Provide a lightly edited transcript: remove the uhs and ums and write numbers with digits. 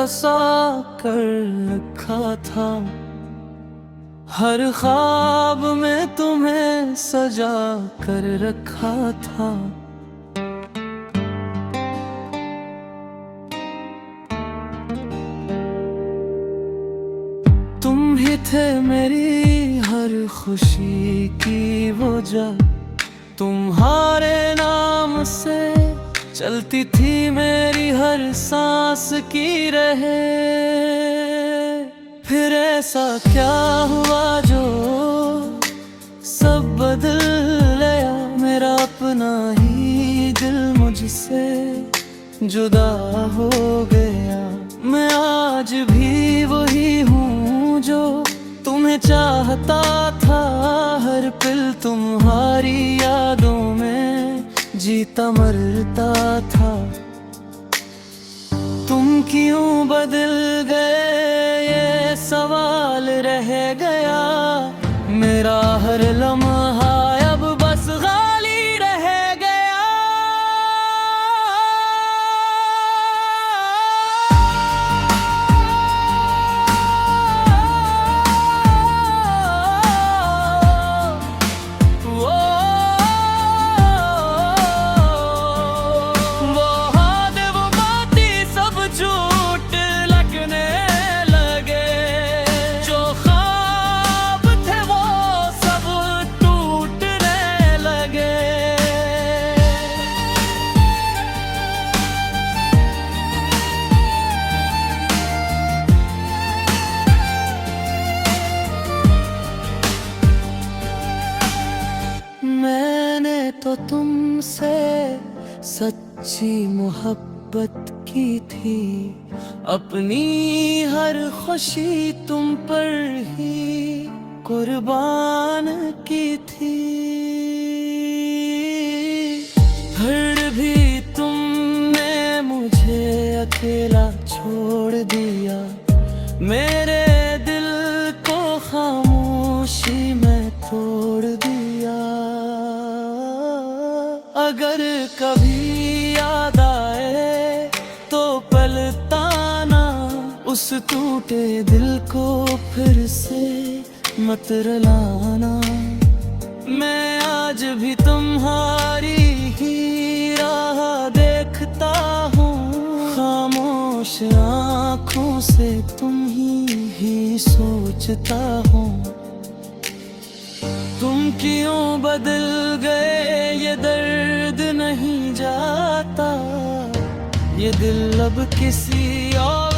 बसा कर रखा था, हर ख्वाब में तुम्हें सजा कर रखा था। तुम ही थे मेरी हर खुशी की वजह, तुम्हारे नाम से चलती थी मेरी हर सांस की रहे। फिर ऐसा क्या हुआ जो सब बदल गया, मेरा अपना ही दिल मुझसे जुदा हो गया। मैं आज भी वही हूँ जो तुम्हें चाहता था, हर पल तुम्हारी यादों में जीता मरता था। तुम क्यों बदल गए ये सवाल रह गया, मेरा हर लम्हा अब बस खाली रह गया। वो हाथ वो बातें सब झूठ लगने लगे, जो ख्वाब थे वो सब टूटने लगे। मैंने तो तुमसे सच्ची मोहब्बत की थी, अपनी हर खुशी तुम पर ही कुर्बान की थी। फिर भी तुमने मुझे अकेला छोड़ दिया, मेरे दिल को खामोशी में तोड़ दिया। अगर कभी याद आए तो पलटाना उस टूटे दिल को, फिर से मत रुलाना। मैं आज भी तुम्हारी ही राह देखता हूँ, खामोश आँखों से तुम ही सोचता हूँ। तुम क्यों बदल गए ये दर्द नहीं जाता, ये दिल अब किसी और